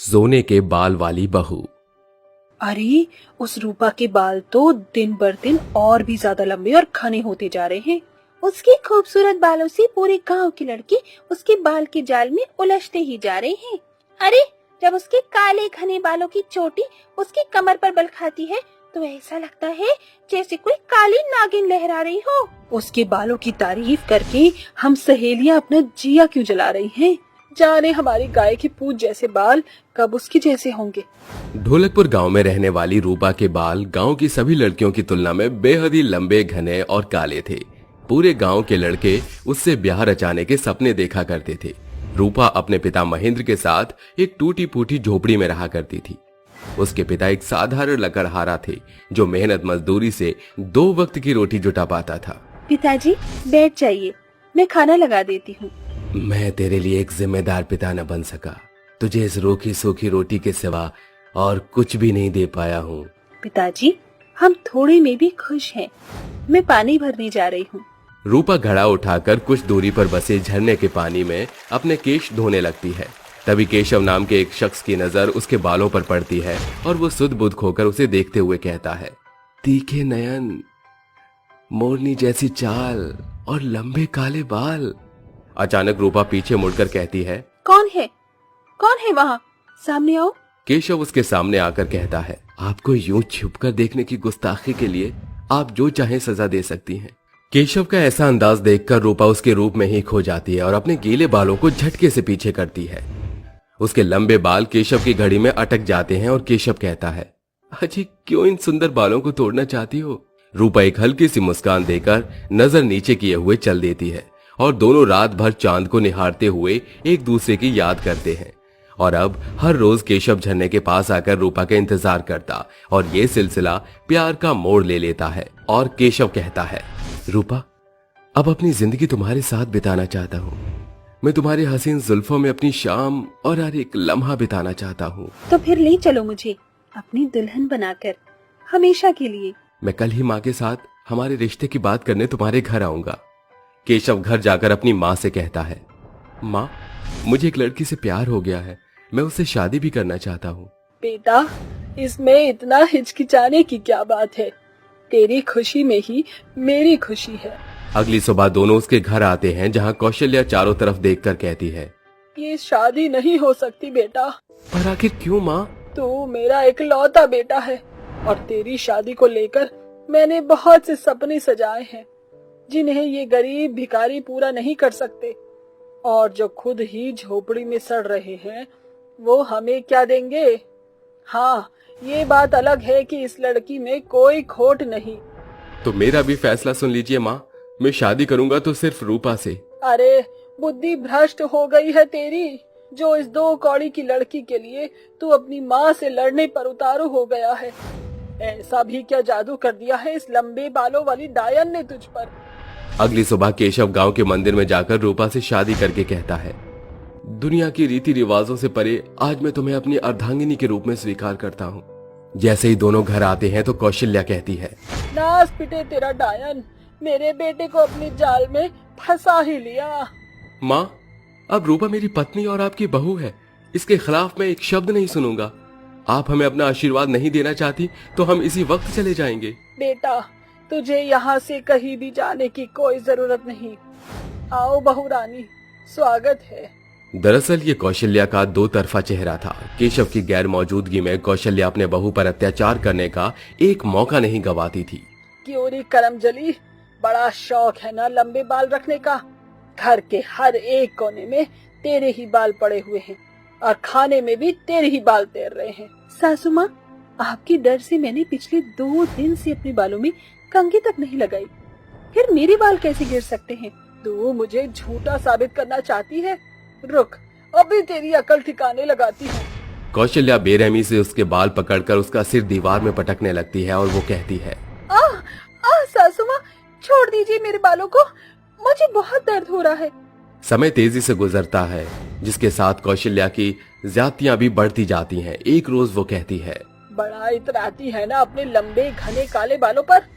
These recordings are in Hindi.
सोने के बाल वाली बहू। अरे, उस रूपा के बाल तो दिन बर दिन और भी ज्यादा लंबे और घने होते जा रहे हैं। उसके खूबसूरत बालों से पूरे गांव के लड़के उसके बाल के जाल में उलझते ही जा रहे हैं। अरे, जब उसके काले घने बालों की चोटी उसकी कमर पर बल खाती है तो ऐसा लगता है जैसे कोई काली नागिन लहरा रही हो। उसके बालों की तारीफ करके हम सहेलियां अपना जिया क्यों जला रही हैं? जाने हमारी गाय के पूंछ जैसे बाल कब उसके जैसे होंगे। ढोलकपुर गांव में रहने वाली रूपा के बाल गांव की सभी लड़कियों की तुलना में बेहद ही लंबे, घने और काले थे। पूरे गांव के लड़के उससे ब्याह रचाने के सपने देखा करते थे। रूपा अपने पिता महेंद्र के साथ एक टूटी फूटी झोपड़ी में रहा करती थी। उसके पिता एक साधारण लकड़हारा थे जो मेहनत मजदूरी से 2 वक्त की रोटी जुटा पाता था। पिताजी, बैठ जाइए, मैं खाना लगा देती हूँ। मैं तेरे लिए एक जिम्मेदार पिता न बन सका। तुझे इस रूखी सूखी रोटी के सिवा और कुछ भी नहीं दे पाया हूँ। पिताजी, हम थोड़े में भी खुश हैं। मैं पानी भरने जा रही हूँ। रूपा घड़ा उठाकर कुछ दूरी पर बसे झरने के पानी में अपने केश धोने लगती है। तभी केशव नाम के एक शख्स की नजर उसके बालों पर पड़ती है और वो सुध बुध खोकर उसे देखते हुए कहता है, तीखे नयन, मोरनी जैसी चाल और लंबे काले बाल। अचानक रूपा पीछे मुड़कर कहती है, कौन है? कौन है वहाँ? सामने आओ। केशव उसके सामने आकर कहता है, आपको यूं छुपकर देखने की गुस्ताखी के लिए आप जो चाहे सजा दे सकती हैं। केशव का ऐसा अंदाज देखकर रूपा उसके रूप में ही खो जाती है और अपने गीले बालों को झटके से पीछे करती है। उसके लंबे बाल केशव की घड़ी में अटक जाते हैं और केशव कहता है, अजी क्यों इन सुंदर बालों को तोड़ना चाहती हो? रूपा एक हल्की सी मुस्कान देकर नजर नीचे किए हुए चल देती है और दोनों रात भर चांद को निहारते हुए एक दूसरे की याद करते हैं। और अब हर रोज केशव झरने के पास आकर रूपा का इंतजार करता और ये सिलसिला प्यार का मोड़ ले लेता है। और केशव कहता है, रूपा, अब अपनी जिंदगी तुम्हारे साथ बिताना चाहता हूँ। मैं तुम्हारी हसीन जुल्फों में अपनी शाम और हर एक लम्हा बिताना चाहता हूँ। तो फिर ले चलो मुझे अपनी दुल्हन बनाकर, हमेशा के लिए। मैं कल ही माँ के साथ हमारे रिश्ते की बात करने तुम्हारे घर आऊंगा। केशव घर जाकर अपनी माँ से कहता है, माँ, मुझे एक लड़की से प्यार हो गया है, मैं उससे शादी भी करना चाहता हूँ। बेटा, इसमें इतना हिचकिचाने की क्या बात है? तेरी खुशी में ही मेरी खुशी है। अगली सुबह दोनों उसके घर आते हैं जहाँ कौशल्या चारों तरफ देखकर कहती है, ये शादी नहीं हो सकती बेटा। पर आखिर क्यों माँ? तू मेरा इकलौता बेटा है और तेरी शादी को लेकर मैंने बहुत से सपने सजाए हैं जिन्हें ये गरीब भिखारी पूरा नहीं कर सकते। और जो खुद ही झोपड़ी में सड़ रहे हैं वो हमें क्या देंगे? हाँ, ये बात अलग है कि इस लड़की में कोई खोट नहीं। तो मेरा भी फैसला सुन लीजिए माँ, मैं शादी करूंगा तो सिर्फ रूपा से। अरे, बुद्धि भ्रष्ट हो गई है तेरी, जो इस 2 कौड़ी की लड़की के लिए तू अपनी माँ से लड़ने पर उतारू हो गया है। ऐसा भी क्या जादू कर दिया है इस लंबे बालों वाली डायन ने तुझ पर? अगली सुबह केशव गांव के मंदिर में जाकर रूपा से शादी करके कहता है, दुनिया की रीति रिवाजों से परे आज मैं तुम्हें अपनी अर्धांगिनी के रूप में स्वीकार करता हूँ। जैसे ही दोनों घर आते हैं तो कौशल्या कहती है, नास पिटे तेरा डायन, मेरे बेटे को अपने जाल में फंसा ही लिया। माँ, अब रूपा मेरी पत्नी और आपकी बहू है, इसके खिलाफ मैं एक शब्द नहीं सुनूंगा। आप हमें अपना आशीर्वाद नहीं देना चाहती तो हम इसी वक्त चले जाएंगे। बेटा, तुझे यहाँ से कहीं भी जाने की कोई जरूरत नहीं। आओ बहू रानी, स्वागत है। दरअसल ये कौशल्या का 2 तरफा चेहरा था। केशव की गैर मौजूदगी में कौशल्या अपने बहू पर अत्याचार करने का एक मौका नहीं गवाती थी। क्यों रे करमजली, बड़ा शौक है ना लंबे बाल रखने का? घर के हर एक कोने में तेरे ही बाल पड़े हुए हैं और खाने में भी तेरे ही बाल तैर रहे हैं। सासू माँ, आपके डर से मैंने पिछले 2 दिन से अपने बालों में कंघी तक नहीं लगाई, फिर मेरे बाल कैसे गिर सकते हैं? तू मुझे झूठा साबित करना चाहती है? रुक, अभी तेरी अकल ठिकाने लगाती हूँ। कौशल्या बेरहमी से उसके बाल पकड़कर उसका सिर दीवार में पटकने लगती है और वो कहती है, सासू माँ, छोड़ दीजिए मेरे बालों को, मुझे बहुत दर्द हो रहा है। समय तेजी से गुजरता है जिसके साथ कौशल्या की ज्यादतियां भी बढ़ती जाती हैं। एक रोज वो कहती है, बड़ा इतराती है ना अपने लंबे घने काले बालों पर।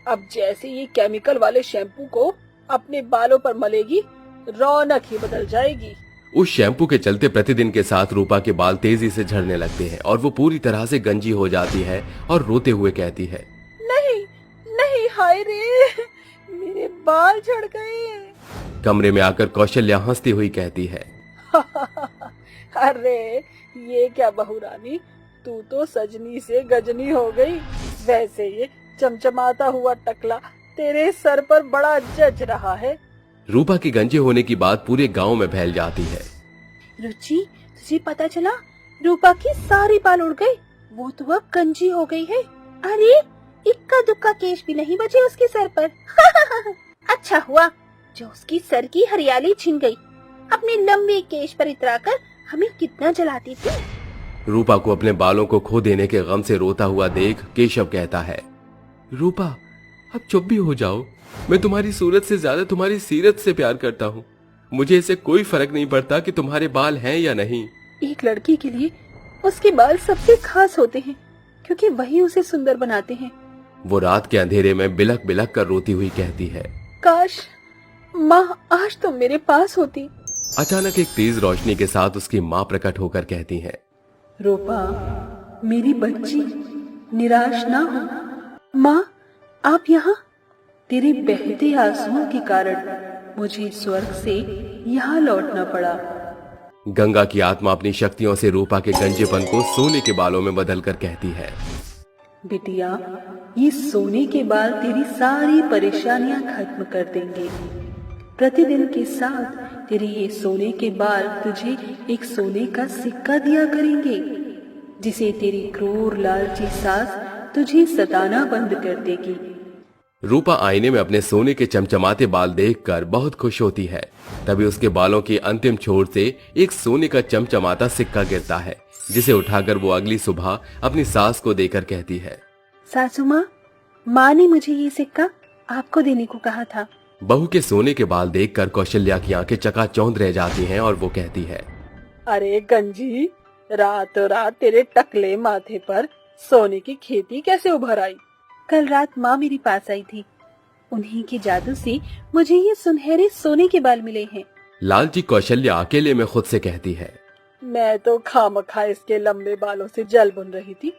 अब जैसे ये केमिकल वाले शैम्पू को अपने बालों पर मलेगी, रौनक ही बदल जाएगी उस शैम्पू के चलते प्रतिदिन के साथ रूपा के बाल तेजी से झड़ने लगते हैं और वो पूरी तरह से गंजी हो जाती है और रोते हुए कहती है, नहीं नहीं, हाय रे, मेरे बाल झड़ गए। कमरे में आकर कौशल्या हंसती हुई कहती है, अरे ये क्या बहू रानी, तू तो सजनी से गजनी हो गई। वैसे ये चमचमाता हुआ टकला तेरे सर पर बड़ा जच रहा है। रूपा के गंजे होने की बात पूरे गांव में फैल जाती है। रुचि, तुझे पता चला? रूपा की सारी बाल उड़ गई, वो तो अब गंजी हो गई है। अरे इक्का दुक्का केश भी नहीं बचे उसके सर पर। अच्छा हुआ जो उसकी सर की हरियाली छिन गई। अपने लंबे केश पर इतराकर हमें कितना जलाती थी। रूपा को अपने बालों को खो देने के गम से रोता हुआ देख केशव कहता है, रूपा अब चुप भी हो जाओ। मैं तुम्हारी सूरत से ज्यादा तुम्हारी सीरत से प्यार करता हूँ। मुझे इससे कोई फर्क नहीं पड़ता कि तुम्हारे बाल हैं या नहीं। एक लड़की के लिए उसके बाल सबसे खास होते हैं, क्योंकि वही उसे सुंदर बनाते हैं। वो रात के अंधेरे में बिलक बिलक कर रोती हुई कहती है, काश माँ आज तुम मेरे पास होती। अचानक एक तेज रोशनी के साथ उसकी माँ प्रकट होकर कहती है, रूपा मेरी बच्ची, निराश ना हो। माँ आप यहाँ? तेरे बहते आंसुओं के कारण मुझे स्वर्ग से यहाँ लौटना पड़ा। गंगा की आत्मा अपनी शक्तियों से रूपा के गंजेपन को सोने के बालों में बदलकर कहती है, बिटिया ये सोने के बाल तेरी सारी परेशानियां खत्म कर देंगे। प्रतिदिन के साथ तेरे ये सोने के बाल तुझे एक सोने का सिक्का दिया करेंगे, जिसे तेरी क्रूर लालची सास तुझे सताना बंद कर देगी। रूपा आईने में अपने सोने के चमचमाते बाल देखकर बहुत खुश होती है। तभी उसके बालों की अंतिम छोर से एक सोने का चमचमाता सिक्का गिरता है, जिसे उठाकर वो अगली सुबह अपनी सास को देकर कहती है, सासू माँ ने मुझे ये सिक्का आपको देने को कहा था। बहू के सोने के बाल देखकर कौशल्या की आंखें चकाचौंध रह जाती हैं और वो कहती है, अरे गंजी, रातों रात तेरे टकले माथे पर सोने की खेती कैसे उभर आई? कल रात माँ मेरे पास आई थी, उन्हीं के जादू से मुझे ये सुनहरे सोने के बाल मिले हैं। लालची कौशल्या अकेले में खुद से कहती है, मैं तो खामखा इसके लंबे बालों से जल बुन रही थी।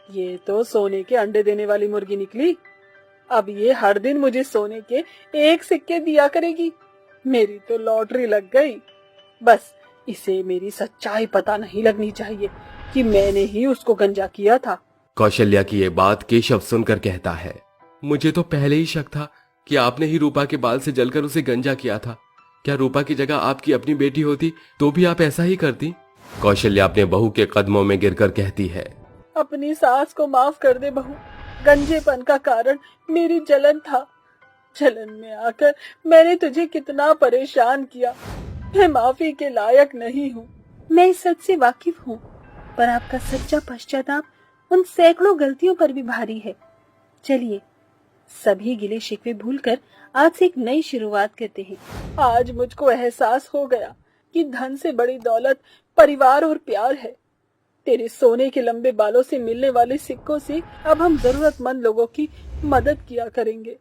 ये तो सोने के अंडे देने वाली मुर्गी निकली। अब ये हर दिन मुझे सोने के एक सिक्के दिया करेगी। मेरी तो लॉटरी लग गई। बस इसे मेरी सच्चाई पता नहीं लगनी चाहिए कि मैंने ही उसको गंजा किया था। कौशल्या की ये बात केशव सुनकर कहता है, मुझे तो पहले ही शक था कि आपने ही रूपा के बाल से जलकर उसे गंजा किया था। क्या रूपा की जगह आपकी अपनी बेटी होती तो भी आप ऐसा ही करती? कौशल्या अपने बहू के कदमों में गिरकर कहती है, अपनी सास को माफ कर दे बहू। गंजेपन का कारण मेरी जलन था। जलन में आकर मैंने तुझे कितना परेशान किया। मैं माफी के लायक नहीं हूँ। मैं इस सच से वाकिफ हूँ, पर आपका सच्चा पश्चाताप उन सैकड़ों गलतियों पर भी भारी है। चलिए सभी गिले शिकवे भूलकर आज से एक नई शुरुआत करते हैं। आज मुझको एहसास हो गया कि धन से बड़ी दौलत परिवार और प्यार है। तेरे सोने के लंबे बालों से मिलने वाले सिक्कों से अब हम जरूरतमंद लोगों की मदद किया करेंगे।